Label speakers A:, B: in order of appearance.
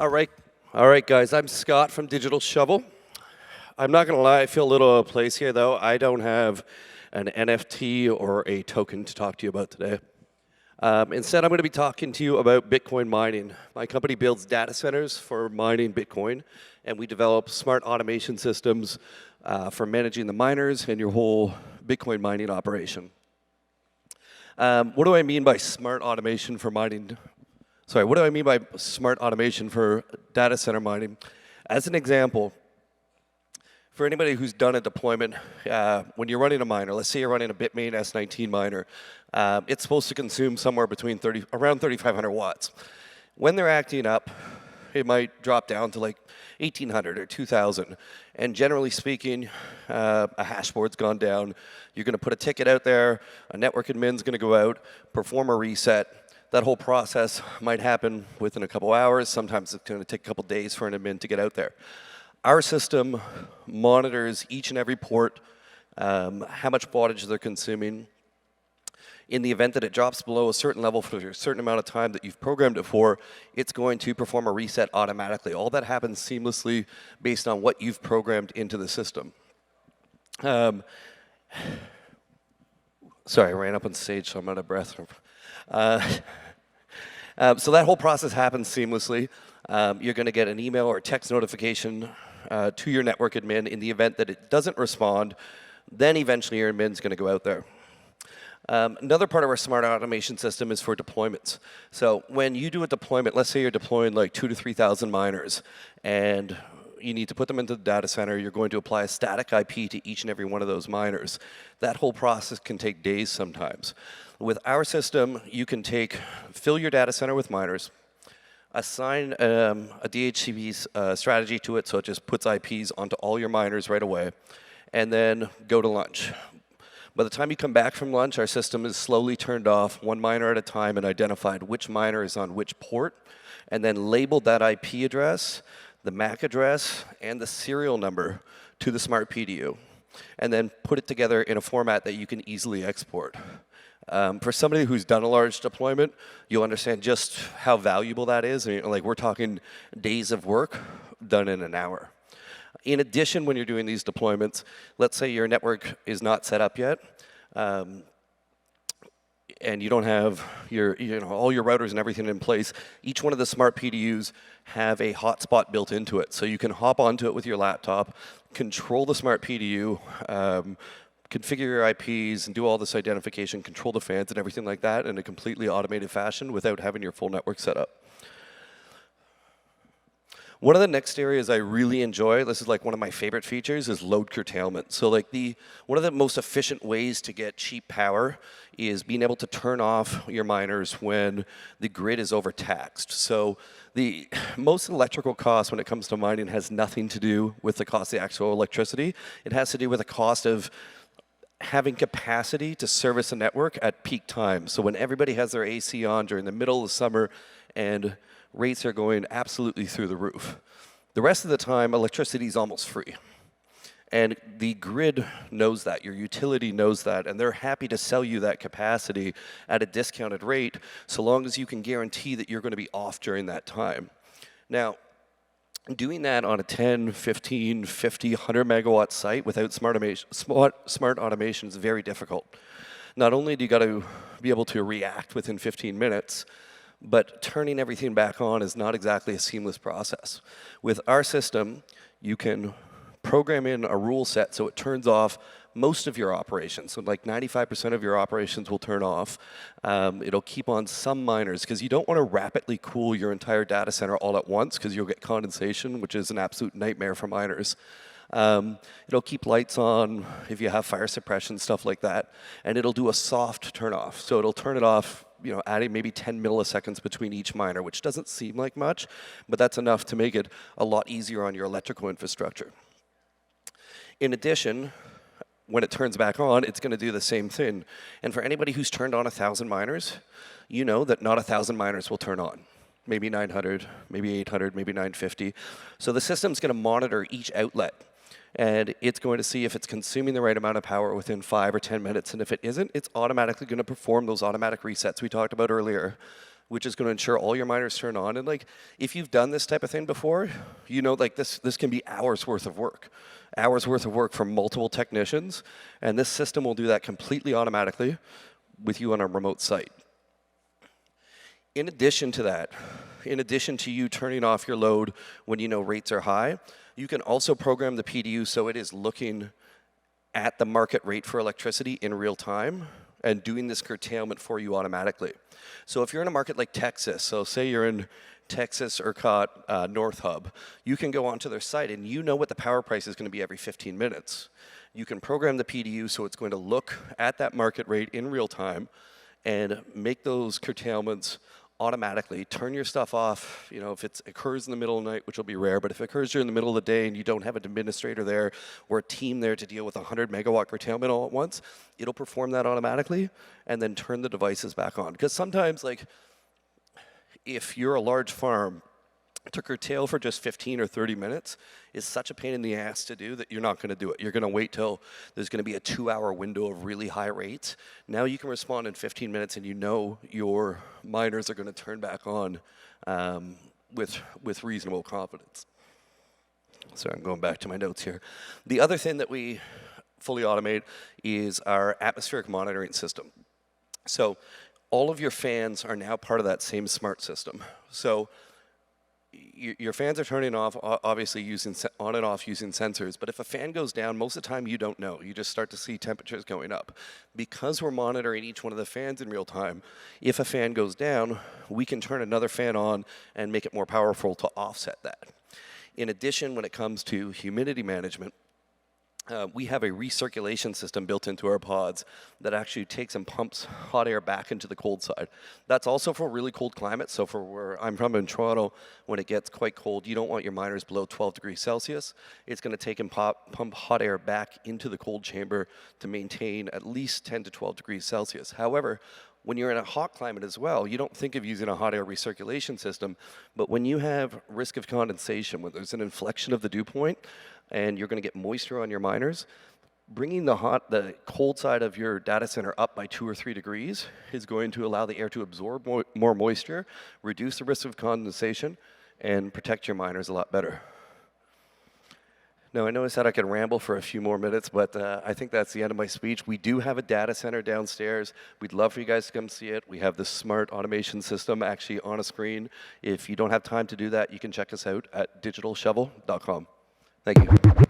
A: All right, guys. I'm Scott from Digital Shovel. I'm not gonna lie, I feel a little out of place here, though. I don't have an NFT or a token to talk to you about today. Instead, I'm going to be talking to you about Bitcoin mining. My company builds data centers for mining Bitcoin, and we develop smart automation systems for managing the miners and your whole Bitcoin mining operation. What do I mean by smart automation for mining? Sorry, what do I mean by smart automation for data center mining? As an example, for anybody who's done a deployment, when you're running a miner, let's say you're running a Bitmain S19 miner, it's supposed to consume somewhere between around 3,500 watts. When they're acting up, it might drop down to like 1,800 or 2,000. And generally speaking, a hash board's gone down. You're going to put a ticket out there. A network admin's going to go out, perform a reset. That whole process might happen within a couple hours. Sometimes it's going to take a couple days for an admin to get out there. Our system monitors each and every port, how much wattage they're consuming. In the event that it drops below a certain level for a certain amount of time that you've programmed it for, it's going to perform a reset automatically. All that happens seamlessly based on what you've programmed into the system. Sorry, I ran up on stage, so I'm out of breath. So that whole process happens seamlessly. You're going to get an email or text notification to your network admin in the event that it doesn't respond. Then eventually your admin's going to go out there. Another part of our smart automation system is for deployments. So when you do a deployment, let's say you're deploying like 2,000 to 3,000 miners, and you need to put them into the data center. You're going to apply a static IP to each and every one of those miners. That whole process can take days sometimes. With our system, you can fill your data center with miners, assign a DHCP strategy to it so it just puts IPs onto all your miners right away, and then go to lunch. By the time you come back from lunch, our system is slowly turned off, one miner at a time, and identified which miner is on which port, and then labeled that IP address, the MAC address, and the serial number to the smart PDU, and then put it together in a format that you can easily export. For somebody who's done a large deployment, you'll understand just how valuable that is. I mean, like, we're talking days of work done in an hour. In addition, when you're doing these deployments, let's say your network is not set up yet, and you don't have all your routers and everything in place. Each one of the smart PDUs have a hotspot built into it. So you can hop onto it with your laptop, control the smart PDU, configure your IPs, and do all this identification, control the fans and everything like that in a completely automated fashion without having your full network set up. One of the next areas I really enjoy, this is like one of my favorite features, is load curtailment. So like one of the most efficient ways to get cheap power is being able to turn off your miners when the grid is overtaxed. So the most electrical cost when it comes to mining has nothing to do with the cost of the actual electricity. It has to do with the cost of having capacity to service a network at peak time. So when everybody has their AC on during the middle of the summer and rates are going absolutely through the roof. The rest of the time, electricity is almost free. And the grid knows that, your utility knows that, and they're happy to sell you that capacity at a discounted rate so long as you can guarantee that you're going to be off during that time. Now, doing that on a 10, 15, 50, 100 megawatt site without smart automation is very difficult. Not only do you got to be able to react within 15 minutes, but turning everything back on is not exactly a seamless process. With our system, you can program in a rule set so it turns off most of your operations. So like 95% of your operations will turn off. It'll keep on some miners because you don't want to rapidly cool your entire data center all at once because you'll get condensation, which is an absolute nightmare for miners. It'll keep lights on if you have fire suppression, stuff like that. And it'll do a soft turn off. So it'll turn it off, adding maybe 10 milliseconds between each miner, which doesn't seem like much, but that's enough to make it a lot easier on your electrical infrastructure. In addition, when it turns back on, it's going to do the same thing. And for anybody who's turned on 1,000 miners, you know that not 1,000 miners will turn on. Maybe 900, maybe 800, maybe 950. So the system's going to monitor each outlet. And it's going to see if it's consuming the right amount of power within 5 or 10 minutes. And if it isn't, it's automatically going to perform those automatic resets we talked about earlier which is going to ensure all your miners turn on. And like, if you've done this type of thing before, you know, like this can be hours worth of work from multiple technicians, and this system will do that completely automatically with you on a remote site. In addition to that, in addition to you turning off your load when you know rates are high, you can also program the PDU so it is looking at the market rate for electricity in real time and doing this curtailment for you automatically. So if you're in a market like Texas, so say you're in Texas, ERCOT, North Hub, you can go onto their site and you know what the power price is going to be every 15 minutes. You can program the PDU so it's going to look at that market rate in real time and make those curtailments automatically. Turn your stuff off, you know, if it occurs in the middle of the night, which will be rare, but if it occurs during the middle of the day and you don't have an administrator there or a team there to deal with 100 megawatt curtailment all at once, it'll perform that automatically and then turn the devices back on. Because sometimes, like, if you're a large farm, to curtail for just 15 or 30 minutes is such a pain in the ass to do that you're not going to do it. You're going to wait till there's going to be a 2-hour window of really high rates. Now you can respond in 15 minutes and you know your miners are going to turn back on with reasonable confidence. So I'm going back to my notes here. The other thing that we fully automate is our atmospheric monitoring system. So all of your fans are now part of that same smart system. So your fans are turning off, obviously using on and off using sensors, but if a fan goes down, most of the time you don't know. You just start to see temperatures going up. Because we're monitoring each one of the fans in real time, if a fan goes down, we can turn another fan on and make it more powerful to offset that. In addition, when it comes to humidity management, we have a recirculation system built into our pods that actually takes and pumps hot air back into the cold side. That's also for really cold climates. So for where I'm from in Toronto, when it gets quite cold, you don't want your miners below 12 degrees Celsius. It's going to take and pump hot air back into the cold chamber to maintain at least 10 to 12 degrees Celsius. However, when you're in a hot climate as well, you don't think of using a hot air recirculation system, but when you have risk of condensation, when there's an inflection of the dew point, and you're going to get moisture on your miners, bringing the cold side of your data center up by 2 or 3 degrees is going to allow the air to absorb more moisture, reduce the risk of condensation, and protect your miners a lot better. Now, I know I said I could ramble for a few more minutes, but I think that's the end of my speech. We do have a data center downstairs. We'd love for you guys to come see it. We have this smart automation system actually on a screen. If you don't have time to do that, you can check us out at digitalshovel.com. Thank you.